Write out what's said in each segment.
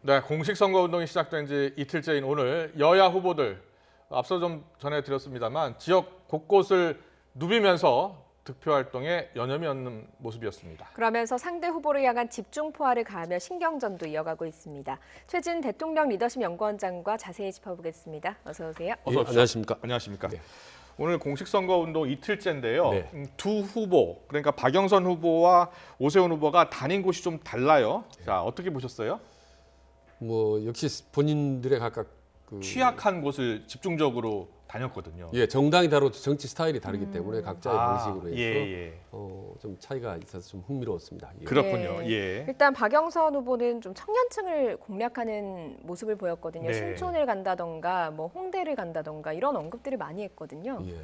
네, 공식 선거운동이 시작된 지 이틀째인 오늘 여야 후보들 앞서 좀 전해드렸습니다만 지역 곳곳을 누비면서 득표 활동에 여념이 없는 모습이었습니다. 그러면서 상대 후보를 향한 집중 포화를 가하며 신경전도 이어가고 있습니다. 최진 대통령 리더십 연구원장과 자세히 짚어보겠습니다. 어서 오세요. 어서 오십시오. 안녕하십니까. 안녕하십니까. 네. 오늘 공식 선거운동 이틀째인데요. 네. 두 후보, 그러니까 박영선 후보와 오세훈 후보가 다닌 곳이 좀 달라요. 자, 어떻게 보셨어요? 뭐 역시 본인들의 각각 취약한 곳을 집중적으로 다녔거든요. 예, 정당이 다르고 정치 스타일이 다르기 때문에 각자의 방식으로 해서 예. 좀 차이가 있어서 좀 흥미로웠습니다. 예. 그렇군요. 네. 예. 일단 박영선 후보는 좀 청년층을 공략하는 모습을 보였거든요. 네. 신촌을 간다던가 뭐 홍대를 간다던가 이런 언급들을 많이 했거든요. 예.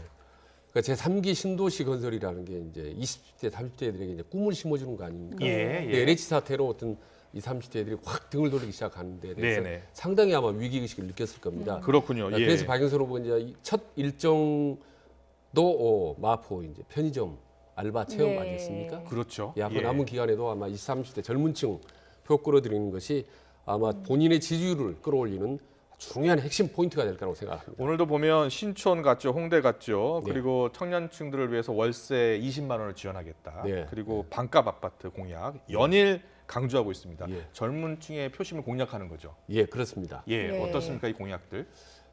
그러니까 제 3기 신도시 건설이라는 게 이제 20대, 30대들에게 이제 꿈을 심어주는 거 아닙니까? 예. 근데 LH 사태로 어떤 20, 30대들이 확 등을 돌리기 시작하는 데 대해서 네네. 상당히 아마 위기의식을 느꼈을 겁니다. 그렇군요. 예. 그래서 박영선 후보 이제 첫 일정도 마포 이제 편의점 알바 체험 네. 아니었습니까? 그렇죠. 예, 앞으로 남은 기간에도 아마 20, 30대 젊은층 표 끌어들이는 것이 아마 본인의 지지율을 끌어올리는 중요한 핵심 포인트가 될 거라고 생각합니다. 오늘도 보면 신촌 갔죠, 홍대 갔죠. 네. 그리고 청년층들을 위해서 월세 20만 원을 지원하겠다. 네. 그리고 반값 아파트 공약 연일 강조하고 있습니다. 예. 젊은층의 표심을 공략하는 거죠. 예, 그렇습니다. 예, 네. 어떻습니까 이 공약들?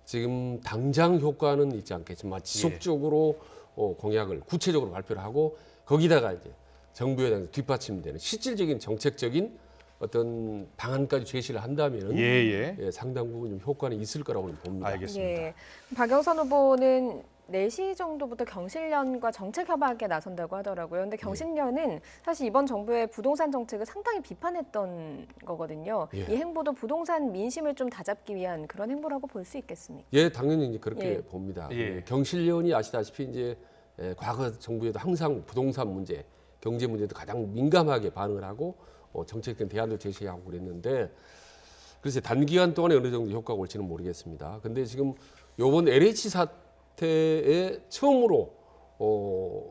지금 당장 효과는 있지 않겠지만 지속적으로 공약을 구체적으로 발표를 하고 거기다가 이제 정부에 대한 뒷받침되는 실질적인 정책적인 어떤 방안까지 제시를 한다면 예. 상당 부분 좀 효과는 있을 거라고 봅니다. 알겠습니다. 예. 박영선 후보는 4시 정도부터 경실련과 정책 협약에 나선다고 하더라고요. 근데 경실련은 사실 이번 정부의 부동산 정책을 상당히 비판했던 거거든요. 예. 이 행보도 부동산 민심을 좀 다잡기 위한 그런 행보라고 볼 수 있겠습니까? 예, 당연히 이제 그렇게 예. 봅니다. 예. 경실련이 아시다시피 이제 과거 정부에도 항상 부동산 문제, 경제 문제도 가장 민감하게 반응을 하고 정책적인 대안도 제시하고 그랬는데 그래서 단기간 동안에 어느 정도 효과가 올지는 모르겠습니다. 근데 지금 이번 LH 사태에 처음으로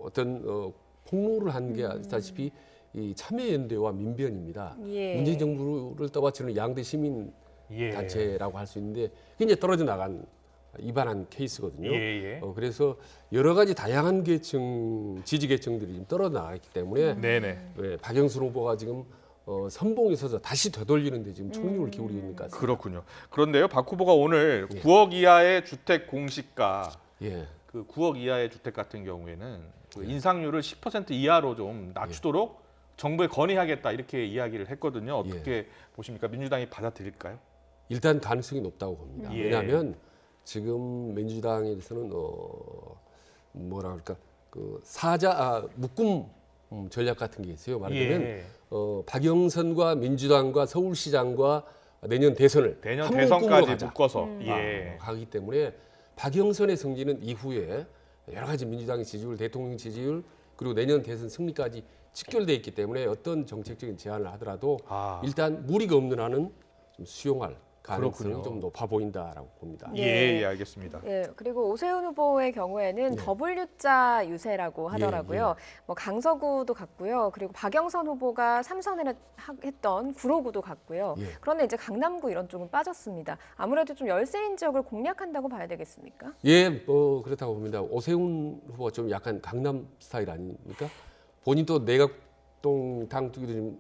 어떤 폭로를 한 게 아시다시피 이 참여연대와 민변입니다. 예. 문재인 정부를 떠받치는 양대 시민 예. 단체라고 할 수 있는데 굉장히 떨어져 나간 이반한 케이스거든요. 예. 그래서 여러 가지 다양한 계층, 지지 계층들이 지금 떨어져 나갔기 때문에 네네. 박영선 후보가 지금 선봉에 서서 다시 되돌리는데 지금 총력을 기울이고 있는 것 같습니다. 그렇군요. 그런데요, 박 후보가 오늘 예. 9억 이하의 주택 공시가 예. 그 9억 이하의 주택 같은 경우에는 그 인상률을 10% 이하로 좀 낮추도록 정부에 건의하겠다 이렇게 이야기를 했거든요. 어떻게 보십니까? 민주당이 받아들일까요? 일단 가능성이 높다고 봅니다. 예. 왜냐하면 지금 민주당에서는 뭐라 그럴까 그 묶음 전략 같은 게 있어요. 말하자면 예. 박영선과 민주당과 서울시장과 내년 대선을 내년 한 몸 꿈으로 대선까지 가자. 묶어서 예. 가기 때문에 박영선의 승리는 이후에 여러 가지 민주당의 지지율, 대통령 지지율 그리고 내년 대선 승리까지 직결돼 있기 때문에 어떤 정책적인 제안을 하더라도 일단 무리가 없는 한은 좀 수용할 가능성이 그렇군요. 좀 높아 보인다라고 봅니다. 네. 예, 알겠습니다. 예, 그리고 오세훈 후보의 경우에는 W자 유세라고 하더라고요. 뭐 강서구도 갔고요. 그리고 박영선 후보가 삼선을 했던 구로구도 갔고요. 예. 그런데 이제 강남구 이런 쪽은 빠졌습니다. 아무래도 좀 열세인 지역을 공략한다고 봐야 되겠습니까? 예, 그렇다고 봅니다. 오세훈 후보가 좀 약간 강남 스타일 아닙니까? 본인 또 내각동 당투기도 지금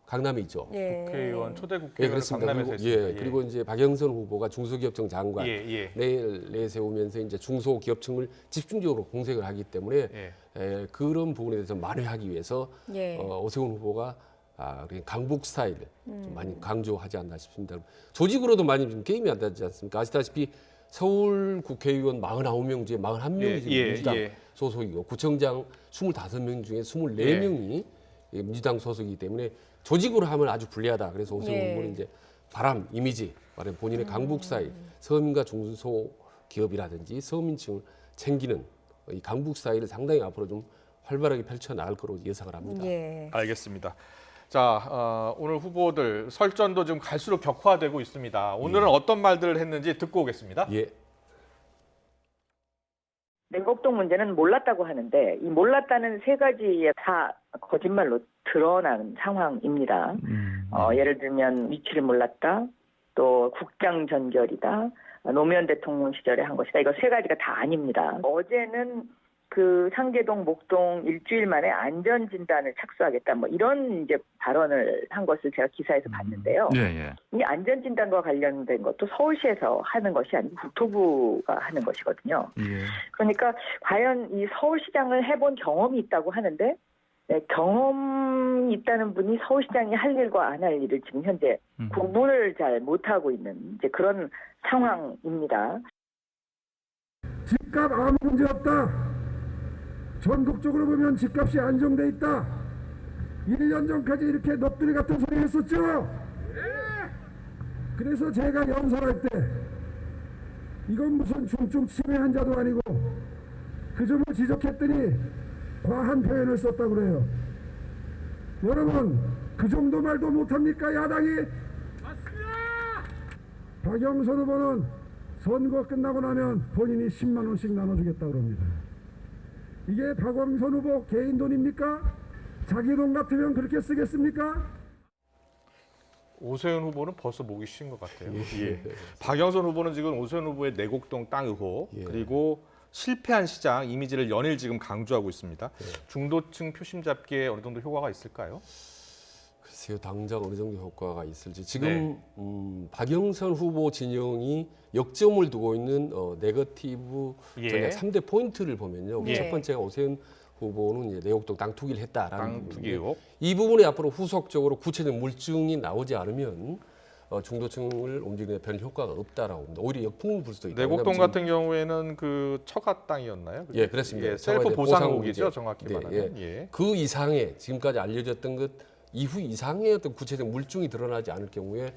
강남에 있죠. 예. 국회의원 초대 예, 국회의원 그렇습니다. 강남에서 그리고, 했습니다. 그리고 이제 박영선 후보가 중소기업청 장관 예. 내세우면서 이제 중소기업청을 집중적으로 공색을 하기 때문에 그런 부분에 대해서 만회하기 위해서 예. 오세훈 후보가 강북 스타일을 좀 많이 강조하지 않나 싶습니다. 조직으로도 많이 좀 게임이 안 되지 않습니까? 아시다시피 서울 국회의원 49명 중에 41명이 지금 민주당 소속이고 구청장 25명 중에 24명이 민주당 소속이기 때문에 조직으로 하면 아주 불리하다. 그래서 오세훈 후보는 이제 바람 이미지, 말하면 본인의 강북 스타일, 서민과 중소기업이라든지 서민층을 챙기는 이 강북 스타일을 상당히 앞으로 좀 활발하게 펼쳐 나갈 거로 예상을 합니다. 예. 알겠습니다. 자, 오늘 후보들 설전도 좀 갈수록 격화되고 있습니다. 오늘은 어떤 말들을 했는지 듣고 오겠습니다. 예. 냉곡동 문제는 몰랐다고 하는데 이 몰랐다는 세 가지에 다 거짓말로 드러나는 상황입니다. 예를 들면 위치를 몰랐다, 또 국장 전결이다. 노무현 대통령 시절에 한 것이다. 이거 세 가지가 다 아닙니다. 어제는 그 상계동, 목동 일주일 만에 안전진단을 착수하겠다. 뭐 이런 이제 발언을 한 것을 제가 기사에서 봤는데요. 예. 이 안전진단과 관련된 것도 서울시에서 하는 것이 아니고 국토부가 하는 것이거든요. 예. 그러니까 과연 이 서울시장을 해본 경험이 있다고 하는데 경험이 있다는 분이 서울시장이 할 일과 안 할 일을 지금 현재 구분을 잘 못하고 있는 이제 그런 상황입니다. 집값 아무 문제 없다. 전국적으로 보면 집값이 안정돼 있다. 1년 전까지 이렇게 넋두리 같은 소리 했었죠. 그래서 제가 연설할 때 이건 무슨 중증 치매 환자도 아니고 그 점을 지적했더니 과한 표현을 썼다고 그래요. 여러분 그 정도 말도 못합니까 야당이? 맞습니다. 박영선 후보는 선거 끝나고 나면 본인이 10만 원씩 나눠주겠다고 합니다. 이게 박영선 후보 개인 돈입니까? 자기 돈 같으면 그렇게 쓰겠습니까? 오세훈 후보는 벌써 목이 쉰 것 같아요. 예. 박영선 후보는 지금 오세훈 후보의 내곡동 땅 의혹 그리고 실패한 시장 이미지를 연일 지금 강조하고 있습니다. 중도층 표심 잡기에 어느 정도 효과가 있을까요? 글쎄요, 당장 어느 정도 효과가 있을지. 지금 박영선 후보 진영이 역점을 두고 있는 네거티브 전략 3대 포인트를 보면요. 예. 첫 번째가 오세훈 후보는 이제 내곡동 땅 투기를 했다라는 땅 투기 부분인데 의혹. 이 부분에 앞으로 후속적으로 구체적 물증이 나오지 않으면 중도층을 움직이는 데 별 효과가 없다라고 봅니다. 오히려 역풍을 불 수도 있다. 내곡동 왜냐하면 같은 경우에는 그 처가 땅이었나요? 예, 그렇습니다. 예, 셀프 처가에 보상 보상 후기죠, 문제. 정확히 네, 말하면. 예. 그 이상의 지금까지 알려졌던 것 이후 이상의 어떤 구체적 물증이 드러나지 않을 경우에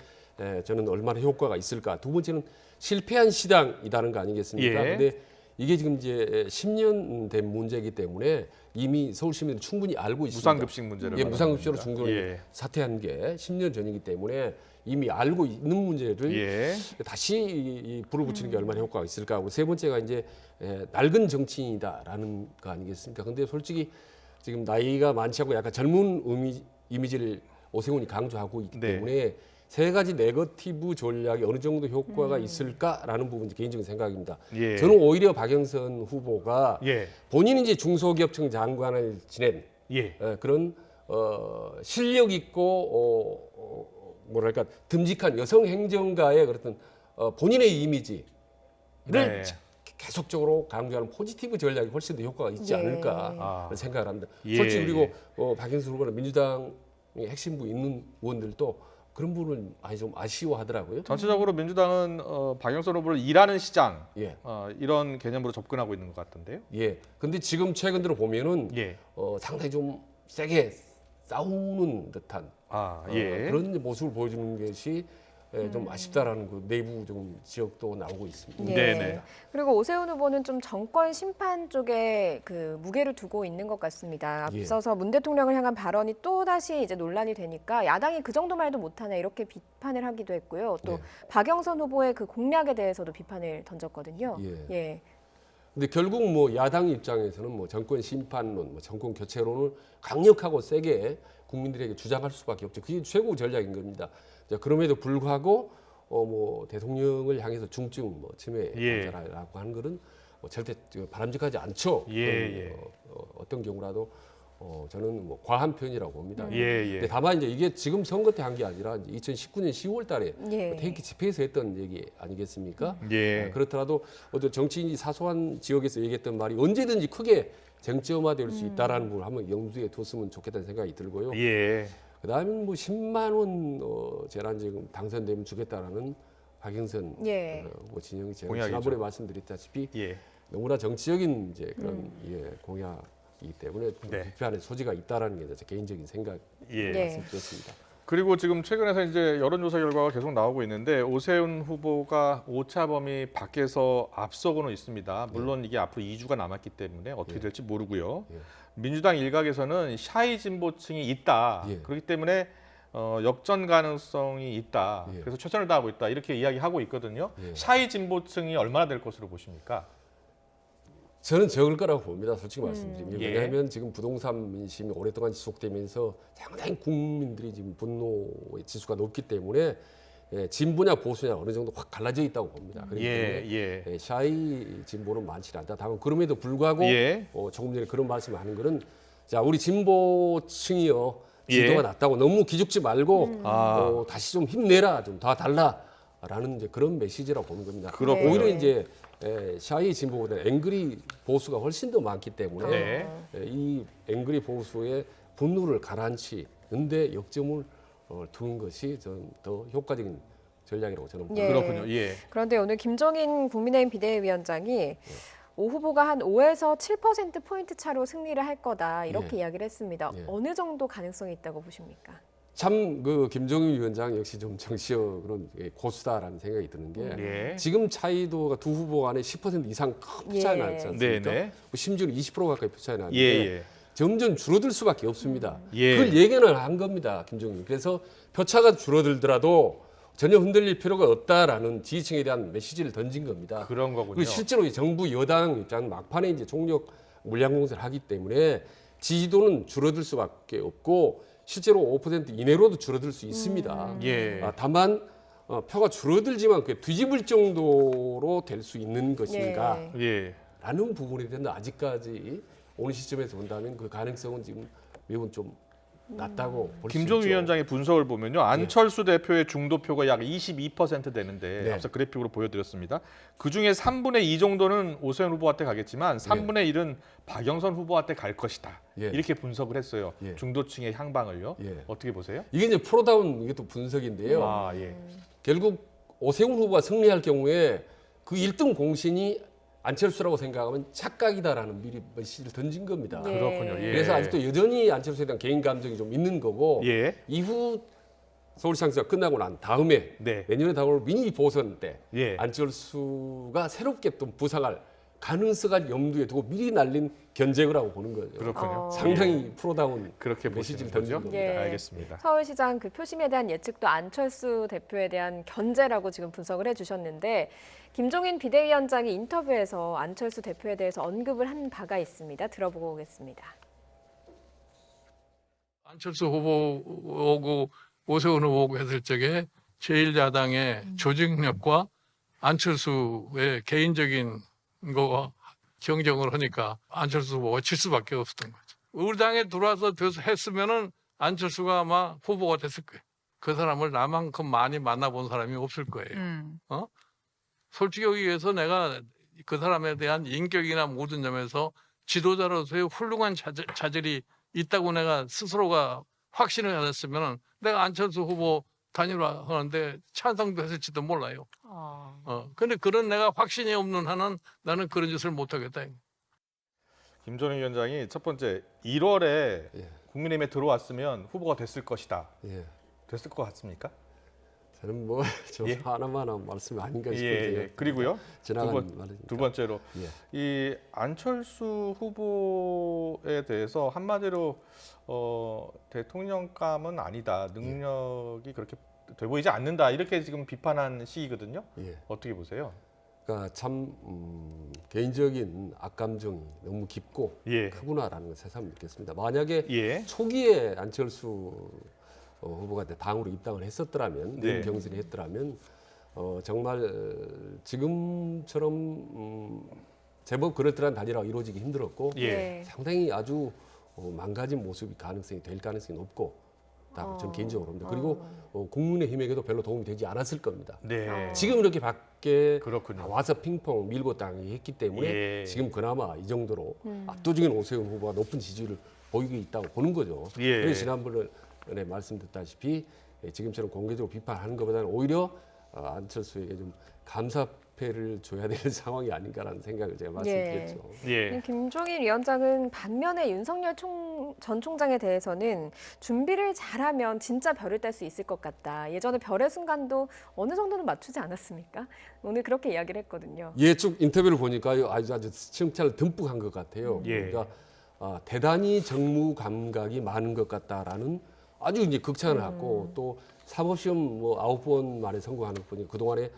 저는 얼마나 효과가 있을까. 두 번째는 실패한 시장이라는 거 아니겠습니까? 예. 근데 이게 지금 이제 10년 된 문제이기 때문에 이미 서울 시민들이 충분히 알고 있습니다. 무상급식 문제를 예, 무상급식으로 말하는 중도를 겁니다. 사퇴한 게 10년 전이기 때문에 이미 알고 있는 문제를 예. 다시 이 불을 붙이는 게 얼마나 효과가 있을까 하고 세 번째가 이제 낡은 정치인이다라는 거 아니겠습니까? 근데 솔직히 지금 나이가 많지 않고 약간 젊은 이미지를 오세훈이 강조하고 있기 네. 때문에 세 가지 네거티브 전략이 어느 정도 효과가 있을까라는 부분이 개인적인 생각입니다. 예. 저는 오히려 박영선 후보가 예. 본인이 이제 중소기업청 장관을 지낸 예. 그런 실력 있고 뭐랄까 듬직한 여성 행정가의 그런 본인의 이미지를 네. 계속적으로 강조하는 포지티브 전략이 훨씬 더 효과가 있지 예. 않을까 생각을 합니다. 예, 솔직히 그리고 예. 박영선 후보는 민주당의 핵심부 있는 의원들도 그런 부분을 많이 좀 아쉬워하더라고요. 전체적으로 민주당은 박영선 후보를 일하는 시장 예, 이런 개념으로 접근하고 있는 것 같은데요. 예. 근데 지금 최근 들어 보면은 예. 상당히 좀 세게 싸우는 듯한 예. 그런 모습을 보여주는 것이 좀 아쉽다라는 그 내부 좀 지적도 나오고 있습니다. 예. 네네. 그리고 오세훈 후보는 좀 정권 심판 쪽에 그 무게를 두고 있는 것 같습니다. 예. 앞서서 문 대통령을 향한 발언이 또 다시 이제 논란이 되니까 야당이 그 정도 말도 못하네 이렇게 비판을 하기도 했고요. 또 예. 박영선 후보의 그 공약에 대해서도 비판을 던졌거든요. 예. 예. 근데 결국 뭐 야당 입장에서는 뭐 정권 심판론, 뭐 정권 교체론을 강력하고 세게 국민들에게 주장할 수밖에 없죠. 그게 최고 전략인 겁니다. 자, 그럼에도 불구하고 뭐 대통령을 향해서 중증 뭐 치매 예. 환자라고 하는 것은 뭐 절대 바람직하지 않죠. 예. 어떤 경우라도 저는 뭐 과한 편이라고 봅니다. 예. 근데 다만 이제 이게 지금 선거 때 한 게 아니라 이제 2019년 10월달에 예. 태극기 집회에서 했던 얘기 아니겠습니까? 예. 그렇더라도 어떤 정치인이 사소한 지역에서 얘기했던 말이 언제든지 크게 쟁점화될 수 있다라는 부분을 한번 염두에 뒀으면 좋겠다는 생각이 들고요. 예. 그다음에 뭐 10만 원 재난지금 당선되면 주겠다라는 박영선 예. 후보 진영이 제가 공약이죠. 지난번에 말씀드렸다시피 예. 너무나 정치적인 이제 그런 공약이기 때문에 네. 비판의 소지가 있다라는 게 제 개인적인 생각 예. 네. 말씀드렸습니다. 그리고 지금 최근에서 이제 여론조사 결과가 계속 나오고 있는데 오세훈 후보가 오차범위 밖에서 앞서고는 있습니다. 물론 이게 앞으로 2주가 남았기 때문에 어떻게 될지 모르고요. 예. 민주당 일각에서는 샤이 진보층이 있다. 예. 그렇기 때문에 역전 가능성이 있다. 예. 그래서 최선을 다하고 있다. 이렇게 이야기하고 있거든요. 예. 샤이 진보층이 얼마나 될 것으로 보십니까? 저는 적을 거라고 봅니다. 솔직히 말씀드리면. 예. 왜냐하면 지금 부동산 민심이 오랫동안 지속되면서 상당히 국민들이 지금 분노의 지수가 높기 때문에 진보냐 보수냐 어느 정도 확 갈라져 있다고 봅니다. 그렇기 때문에 예. 샤이 진보는 많지 않다. 다만 그럼에도 불구하고 예. 조금 전에 그런 말씀을 하는 거는 자 우리 진보층이요 예. 지도가 낮다고 너무 기죽지 말고 아. 다시 좀 힘내라 좀 더 달라라는 이제 그런 메시지라고 보는 겁니다. 그렇군요. 오히려 이제 샤이 진보보다 앵그리 보수가 훨씬 더 많기 때문에 네. 이 앵그리 보수의 분노를 가라앉히는데 역점을 두는 것이 저는 더 효과적인 전략이라고 저는 봅니다. 예. 그렇군요. 예. 그런데 오늘 김종인 국민의힘 비대위원장이 오 후보가 한 5에서 7%포인트 차로 승리를 할 거다 이렇게 이야기를 했습니다. 예. 어느 정도 가능성이 있다고 보십니까? 참 그 김종인 위원장 역시 좀 정치적 그런 고수다라는 생각이 드는 게 예. 지금 차이도가 두 후보 간에 10% 이상 큰 차이 나지 않습니까? 네네. 뭐 심지어는 20% 가까이 차이 나는데 예. 점점 줄어들 수밖에 없습니다. 예. 그걸 예견을 한 겁니다, 김종인. 그래서 표차가 줄어들더라도 전혀 흔들릴 필요가 없다라는 지지층에 대한 메시지를 던진 겁니다. 그런 거군요. 그리고 실제로 정부 여당 입장은 막판에 이제 총력 물량 공세를 하기 때문에 지지도는 줄어들 수밖에 없고 실제로 5% 이내로도 줄어들 수 있습니다. 예. 다만 표가 줄어들지만 그게 뒤집을 정도로 될 수 있는 것인가? 예. 라는 부분에 대해서 아직까지 오늘 시점에서 본다면 그 가능성은 지금 매우 좀 낮다고 볼 수 있죠. 김종인 위원장의 분석을 보면요. 안철수 대표의 중도표가 약 22% 되는데 네. 앞서 그래픽으로 보여드렸습니다. 그중에 3분의 2 정도는 오세훈 후보한테 가겠지만 3분의 1은 박영선 후보한테 갈 것이다. 예. 이렇게 분석을 했어요. 예. 중도층의 향방을요. 예. 어떻게 보세요? 이게 이제 프로다운 이게 또 분석인데요. 아, 예. 결국 오세훈 후보가 승리할 경우에 그 1등 공신이 안철수라고 생각하면 착각이다라는 미리 메시지를 던진 겁니다. 예. 그렇군요. 예. 그래서 아직도 여전히 안철수에 대한 개인 감정이 좀 있는 거고 예. 이후 서울시장선거 끝나고 난 다음에 네. 내년에 다가올 미니 보선 때 예. 안철수가 새롭게 또 부상할 가능성을 염두에 두고 미리 날린 견제구라고 보는 거죠. 그렇군요. 상당히 프로다운 그렇게 메시지를 보시는 거죠? 던진 겁니다. 예. 알겠습니다. 서울시장 그 표심에 대한 예측도 안철수 대표에 대한 견제라고 지금 분석을 해주셨는데 김종인 비대위원장이 인터뷰에서 안철수 대표에 대해서 언급을 한 바가 있습니다. 들어보고 오겠습니다. 안철수 후보 오고 오세훈 후보 오고 했을 적에 제1야당의 조직력과 안철수의 개인적인 거와 경쟁을 하니까 안철수 후보가 칠 수밖에 없었던 거죠. 우리 당에 들어와서 했으면은 안철수가 아마 후보가 됐을 거예요. 그 사람을 나만큼 많이 만나본 사람이 없을 거예요. 솔직히 여기에서 내가 그 사람에 대한 인격이나 모든 점에서 지도자로서의 훌륭한 자질이 있다고 내가 스스로가 확신을 했으면 내가 안철수 후보 단일화하는데 찬성도 했을지도 몰라요. 근데 그런 내가 확신이 없는 한은 나는 그런 짓을 못하겠다. 김종인 위원장이 첫 번째 1월에 예. 국민의힘에 들어왔으면 후보가 됐을 것이다. 예. 됐을 것 같습니까? 저는 뭐 좀 예. 하나만 한 말씀이 아닌가 예, 싶은데요. 예. 그리고요. 지나간 말이니까. 두 번째로 예. 이 안철수 후보에 대해서 한마디로 대통령감은 아니다. 능력이 그렇게 돼 보이지 않는다. 이렇게 지금 비판한 시기거든요. 예. 어떻게 보세요? 그러니까 참 개인적인 악감정이 너무 깊고 예. 크구나라는 걸 새삼 느꼈습니다. 만약에 예. 초기에 안철수 후보가 당으로 입당을 했었더라면, 네. 경선을 했더라면 정말 지금처럼 제법 그럴듯한 단일화가 이루어지기 힘들었고 예. 상당히 아주 망가진 모습이 가능성이 될 가능성이 높고 저는 개인적으로 봅니다. 그리고 국민의힘에게도 별로 도움이 되지 않았을 겁니다. 네. 지금 이렇게 밖에 그렇군요. 와서 핑퐁 밀고 당이 했기 때문에 예. 지금 그나마 이 정도로 압도적인 오세훈 후보가 높은 지지를 보이고 있다고 보는 거죠. 예. 그래서 지난번에 말씀드렸다시피 지금처럼 공개적으로 비판하는 것보다는 오히려 안철수에게 좀 감사패를 줘야 될 상황이 아닌가라는 생각을 제가 말씀드렸죠. 예. 김종인 위원장은 반면에 윤석열 전 총장에 대해서는 준비를 잘하면 진짜 별을 딸 수 있을 것 같다. 예전에 별의 순간도 어느 정도는 맞추지 않았습니까? 오늘 그렇게 이야기를 했거든요. 예, 쭉 인터뷰를 보니까 아주 칭찬을 듬뿍 한 것 같아요. 예. 그러니까 대단히 정무 감각이 많은 것 같다라는 아주 이제 극찬을 하고 또 사법시험 뭐 9번 만에 성공하는 거 보니 그동안에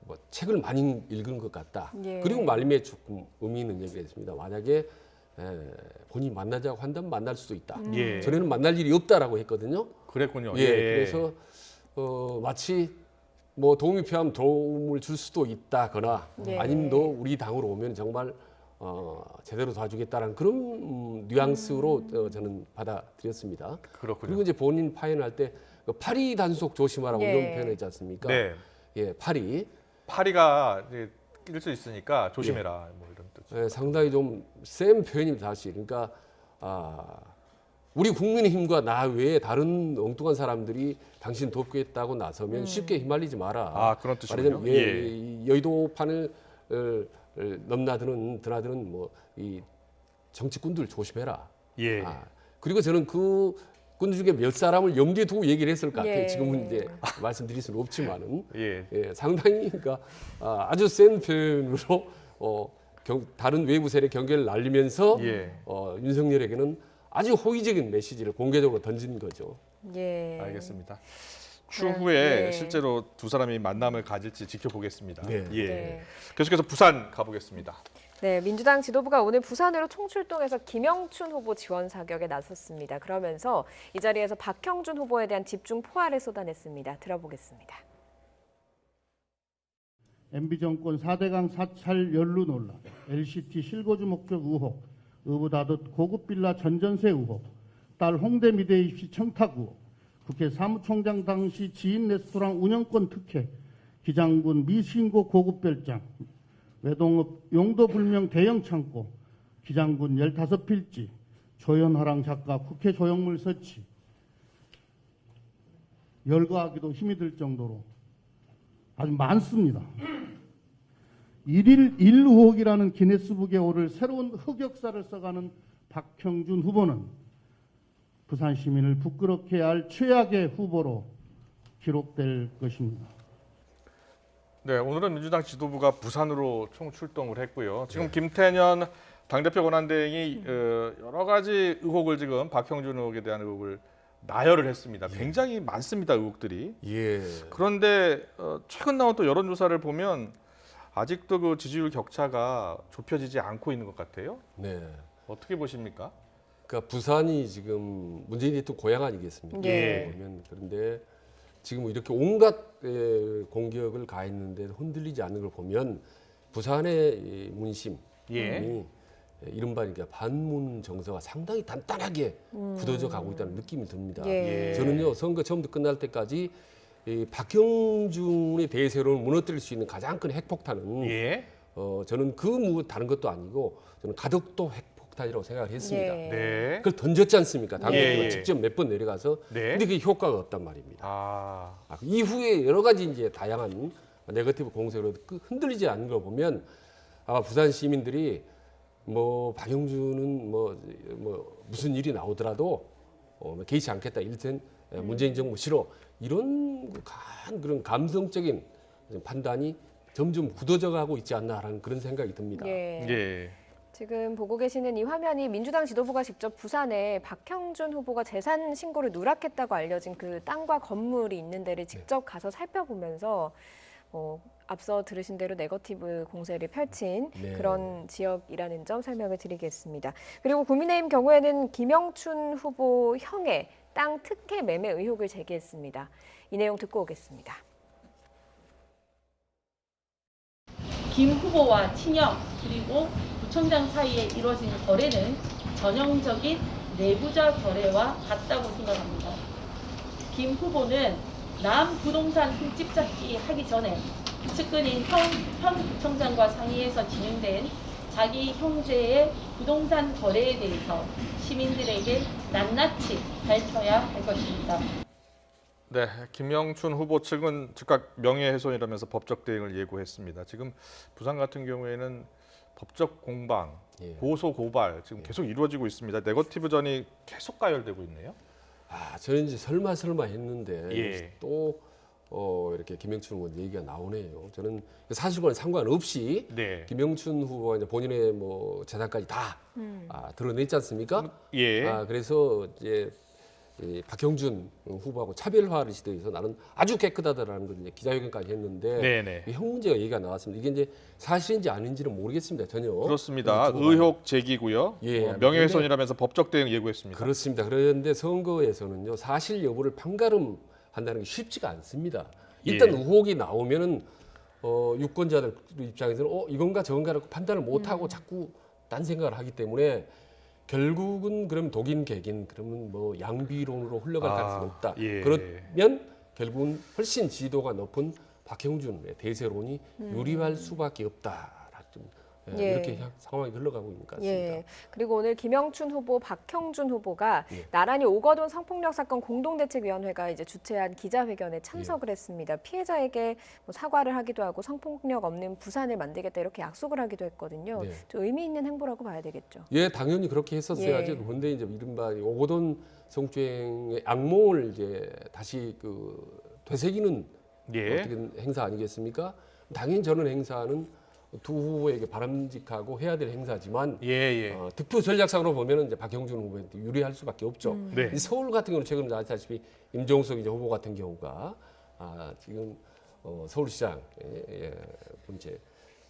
뭐 책을 많이 읽은 것 같다. 예. 그리고 말미에 조금 의미 있는 얘기를 했습니다. 만약에 본인이 만나자고 한다면 만날 수도 있다. 예. 전에는 만날 일이 없다라고 했거든요. 그랬군요. 예, 그래서 마치 뭐 도움이 필요하면 도움을 줄 수도 있다거나 예. 아니면 너 우리 당으로 오면 정말 제대로 도와주겠다라는 그런 뉘앙스로 저는 받아들였습니다. 그렇군요. 그리고 이제 본인 파견할 때 파리 단속 조심하라고 예. 이런 표현했지 않습니까? 네. 예, 파리. 파리가 이제 낄 수 있으니까 조심해라. 뭐 이런 뜻. 예, 상당히 좀 센 표현입니다, 사실. 그러니까 우리 국민의힘과 나 외에 다른 엉뚱한 사람들이 당신 돕겠다고 나서면 쉽게 휘말리지 마라. 아, 그런 뜻이군요. 말하자면 이 여의도판을 드나드는 뭐 이 정치꾼들 조심해라. 예. 그리고 저는 그 군들 중에 몇 사람을 염두에 두고 얘기를 했을 것 같아요. 예. 지금은 이제 말씀드릴 수는 없지만은 예. 상당히 그러니까 아주 센 표현으로 다른 외부 세력 경계를 날리면서 예. 윤석열에게는 아주 호의적인 메시지를 공개적으로 던진 거죠. 예. 알겠습니다. 추후에 네. 실제로 두 사람이 만남을 가질지 지켜보겠습니다. 네. 예. 네. 계속해서 부산 가보겠습니다. 네, 민주당 지도부가 오늘 부산으로 총출동해서 김영춘 후보 지원 사격에 나섰습니다. 그러면서 이 자리에서 박형준 후보에 대한 집중 포화를 쏟아냈습니다. 들어보겠습니다. MB정권 4대강 사찰 연루 논란, LCT 실거주 목적 의혹, 의붓다듯 고급 빌라 전전세 의혹, 딸 홍대 미대 입시 청탁 의혹, 국회 사무총장 당시 지인 레스토랑 운영권 특혜, 기장군 미신고 고급 별장, 외동업 용도 불명 대형 창고, 기장군 15필지, 조연화랑 작가 국회 조형물 설치, 열거하기도 힘이 들 정도로 아주 많습니다. 1일 1의혹이라는 기네스북에 오를 새로운 흑역사를 써가는 박형준 후보는 부산 시민을 부끄럽게 할 최악의 후보로 기록될 것입니다. 네, 오늘은 민주당 지도부가 부산으로 총출동을 했고요. 지금 김태년 당대표 권한대행이 여러 가지 의혹을 지금 박형준 의혹에 대한 의혹을 나열을 했습니다. 굉장히 많습니다, 의혹들이. 예. 그런데 최근 나온 또 여론조사를 보면 아직도 그 지지율 격차가 좁혀지지 않고 있는 것 같아요. 네. 어떻게 보십니까? 그러니까 부산이 지금 문재인 대통령 고향 아니겠습니까? 예. 보면 그런데 지금 이렇게 온갖 공격을 가했는데 흔들리지 않는 걸 보면 부산의 이 문심이 이른바 그러니까 반문 정서가 상당히 단단하게 굳어져 가고 있다는 느낌이 듭니다. 예. 저는요 선거 처음부터 끝날 때까지 이 박형준의 대세론을 무너뜨릴 수 있는 가장 큰 핵폭탄은 예. 저는 다른 것도 아니고 저는 가덕도 핵폭탄이라고 생각을 했습니다. 예. 네. 그걸 던졌지 않습니까? 당대표가 예. 직접 몇 번 내려가서 네. 근데 그게 효과가 없단 말입니다. 그 이후에 여러 가지 이제 다양한 네거티브 공세로 흔들리지 않는 걸 보면 아마 부산 시민들이 뭐 박영준은 뭐 무슨 일이 나오더라도 개의치 않겠다. 이를텐 문재인 정부 싫어. 이런 그런 감성적인 판단이 점점 굳어져 가고 있지 않나라는 그런 생각이 듭니다. 예. 예. 지금 보고 계시는 이 화면이 민주당 지도부가 직접 부산에 박형준 후보가 재산 신고를 누락했다고 알려진 그 땅과 건물이 있는 데를 직접 가서 살펴보면서 앞서 들으신 대로 네거티브 공세를 펼친 네. 그런 지역이라는 점 설명을 드리겠습니다. 그리고 국민의힘 경우에는 김영춘 후보 형의 땅 특혜 매매 의혹을 제기했습니다. 이 내용 듣고 오겠습니다. 김 후보와 친형 그리고 구청장 사이에 이루어진 거래는 전형적인 내부자 거래와 같다고 생각합니다. 김 후보는 남 부동산 흠집 잡기 하기 전에 측근인 현 구청장과 상의해서 진행된 자기 형제의 부동산 거래에 대해서 시민들에게 낱낱이 밝혀야 할 것입니다. 네, 김영춘 후보 측은 즉각 명예훼손이라면서 법적 대응을 예고했습니다. 지금 부산 같은 경우에는 법적 공방, 고소 고발 지금 계속 이루어지고 있습니다. 네거티브전이 계속 가열되고 있네요. 저는 이제 설마 했는데 예. 또 이렇게 김영춘 후보 얘기가 나오네요. 저는 사실과는 상관없이 네. 김영춘 후보가 이제 본인의 뭐 재산까지 다 드러냈지 않습니까? 예. 그래서 이제 이 박형준 후보하고 차별화를 시도해서 나는 아주 깨끗하다라는 걸 이제 기자회견까지 했는데 네네. 이 형 문제가 얘기가 나왔습니다. 이게 이제 사실인지 아닌지는 모르겠습니다. 전혀. 그렇습니다. 그래서 의혹 제기고요. 예. 명예훼손이라면서 법적 대응 예고했습니다. 그렇습니다. 그런데 선거에서는요 사실 여부를 판가름 한다는 게 쉽지가 않습니다. 일단 의혹이 나오면은 유권자들 입장에서는 이건가 저건가라고 판단을 못하고 자꾸 딴 생각을 하기 때문에 결국은 그럼 독인 객인 그러면 뭐 양비론으로 흘러갈 가능성이 없다. 예. 그러면 결국은 훨씬 지도가 높은 박형준의 대세론이 유리할 수밖에 없다. 예. 이렇게 상황이 흘러가고 있는 것 같습니다. 예. 그리고 오늘 김영춘 후보, 박형준 후보가 예. 나란히 오거돈 성폭력 사건 공동대책위원회가 이제 주최한 기자회견에 참석을 했습니다. 피해자에게 뭐 사과를 하기도 하고 성폭력 없는 부산을 만들겠다 이렇게 약속을 하기도 했거든요. 네. 좀 의미 있는 행보라고 봐야 되겠죠. 예, 당연히 그렇게 했었어야죠. 예. 그런데 이제 이른바 오거돈 성추행의 악몽을 이제 다시 되새기는 예. 어떻게 행사 아니겠습니까? 당연히 저는 행사는 두 후보에게 바람직하고 해야 될 행사지만 예. 득표 전략상으로 보면은 이제 박형준 후보한테 유리할 수밖에 없죠. 네. 이 서울 같은 경우는 최근 아시다시피 임종석 이제 후보 같은 경우가 지금 서울시장 이제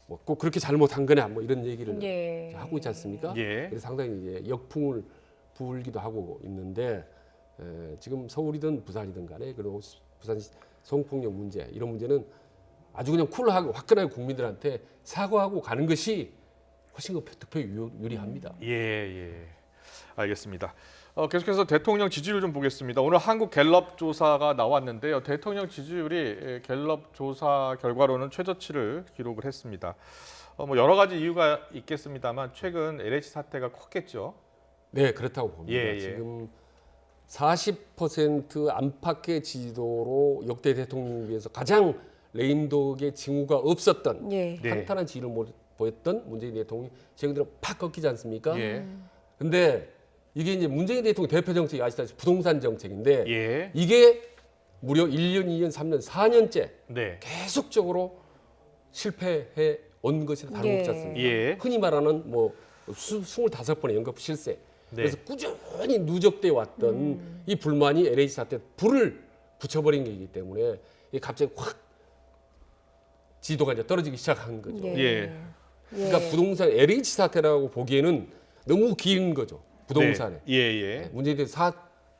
뭐 꼭 그렇게 잘못한 거냐 뭐 이런 얘기를 예. 하고 있지 않습니까? 예. 그래서 상당히 이제 역풍을 불기도 하고 있는데 지금 서울이든 부산이든 간에 그리고 부산 성폭력 문제 이런 문제는 아주 그냥 쿨하고 화끈하게 국민들한테 사과하고 가는 것이 훨씬 더 득표에 유리합니다. 예. 알겠습니다. 계속해서 대통령 지지율 좀 보겠습니다. 오늘 한국 갤럽 조사가 나왔는데요. 대통령 지지율이 갤럽 조사 결과로는 최저치를 기록을 했습니다. 뭐 여러 가지 이유가 있겠습니다만 최근 LH 사태가 컸겠죠. 네, 그렇다고 봅니다. 예. 지금 40% 안팎의 지지도로 역대 대통령에 비해서 가장 레임덕의 징후가 없었던 예. 네. 탄탄한 지지를 보였던 문재인 대통령이 최근 들어 팍 꺾이지 않습니까? 예. 근데 이게 이제 문재인 대통령 대표 정책이 아시다시피 부동산 정책인데 예. 이게 무려 1년, 2년, 3년, 4년째 네. 계속적으로 실패해 온 것이 다름없지 않습니까? 예. 흔히 말하는 뭐 25번의 연거푸 실세. 네. 그래서 꾸준히 누적돼 왔던 이 불만이 LH 사태 불을 붙여버린 것이기 때문에 이게 갑자기 확 지도가 이제 떨어지기 시작한 거죠. 예. 그러니까 부동산 LH 사태라고 보기에는 너무 긴 거죠. 부동산에. 네. 예. 문재인 대통령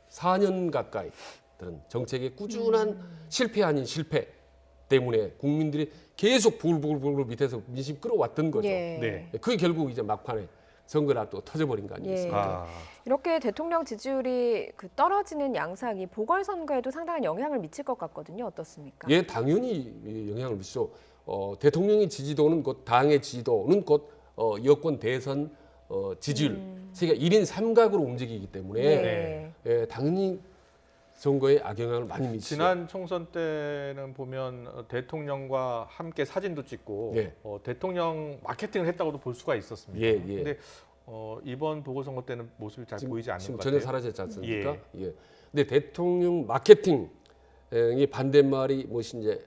4년 가까이 들은 정책의 꾸준한 실패 아닌 실패 때문에 국민들이 계속 불 밑에서 민심 끌어왔던 거죠. 예. 네. 그게 결국 이제 막판에 선거를 앞두고 터져버린 거 아니겠습니까? 이렇게 대통령 지지율이 떨어지는 양상이 보궐선거에도 상당한 영향을 미칠 것 같거든요. 어떻습니까? 예, 당연히 영향을 미치죠. 대통령의 지지도는 곧 당의 지지도는 곧 여권 대선 지지율 세계가 1인 3각으로 움직이기 때문에 네. 예, 당연히 선거에 악영향을 많이 미치죠. 지난 총선 때는 보면 대통령과 함께 사진도 찍고 예. 대통령 마케팅을 했다고도 볼 수가 있었습니다. 예. 근데 이번 보궐선거 때는 모습이 잘 보이지 않는 지금 것 전혀 같아요. 사라졌지 않습니까? 예. 근데 대통령 마케팅의 반대말이 무엇인지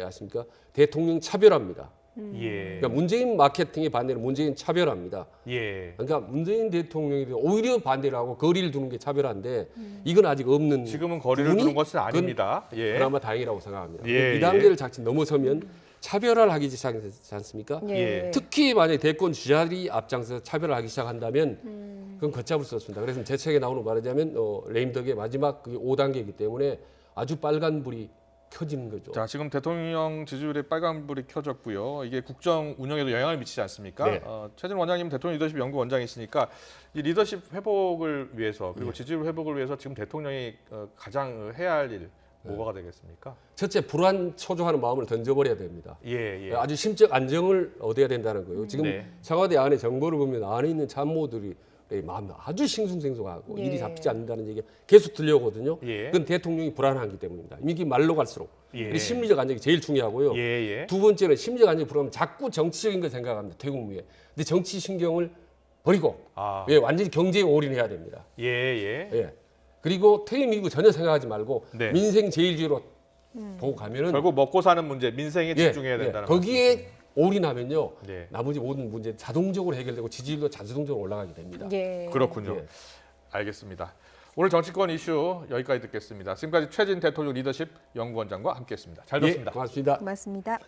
아십니까? 대통령 차별화입니다. 예. 그러니까 문재인 마케팅의 반대는 문재인 차별화입니다. 예. 그러니까 문재인 대통령이 오히려 반대를 하고 거리를 두는 게 차별화인데 이건 아직 없는 지금은 거리를 부분이 두는 것은 아닙니다. 예. 그나마 다행이라고 생각합니다. 예, 이 단계를 자칫 넘어서면 차별화를 하기 시작하지 않습니까? 예. 특히 만약에 대권 주자리 앞장서서 차별을 하기 시작한다면 그건 걷잡을 수 없습니다. 그래서 제 책에 나오는 말하자면 레임덕의 마지막 그게 5단계이기 때문에 아주 빨간 불이 켜지는 거죠. 자, 지금 대통령 지지율에 빨간불이 켜졌고요. 이게 국정 운영에도 영향을 미치지 않습니까? 네. 최진 원장님 대통령 리더십 연구 원장이시니까 이 리더십 회복을 위해서 그리고 지지율 회복을 위해서 지금 대통령이 가장 해야 할 일 뭐가 되겠습니까? 첫째 불안 초조하는 마음을 던져버려야 됩니다. 예. 아주 심적 안정을 얻어야 된다는 거예요. 지금 네. 청와대 안에 정보를 보면 안에 있는 참모들이 마음이 아주 싱숭생숭하고 예. 일이 잡히지 않는다는 얘기가 계속 들려오거든요. 예. 그건 대통령이 불안하기 때문입니다. 이게 말로 갈수록 예. 심리적 안정이 제일 중요하고요. 예. 두 번째는 심리적 안정이 불안하면 자꾸 정치적인 걸 생각합니다. 퇴국무에. 근데 정치 신경을 버리고 완전히 경제에 올인해야 됩니다. 예. 그리고 퇴임 이후 전혀 생각하지 말고 네. 민생 제일주의로 보고 가면은 결국 먹고 사는 문제, 민생에 집중해야 된다는 거기에 올인하면요. 네. 나머지 모든 문제 자동적으로 해결되고 지지율도 자동적으로 올라가게 됩니다. 예. 그렇군요. 예. 알겠습니다. 오늘 정치권 이슈 여기까지 듣겠습니다. 지금까지 최진 대통령 리더십 연구원장과 함께했습니다. 잘 예, 들었습니다. 고맙습니다. 고맙습니다.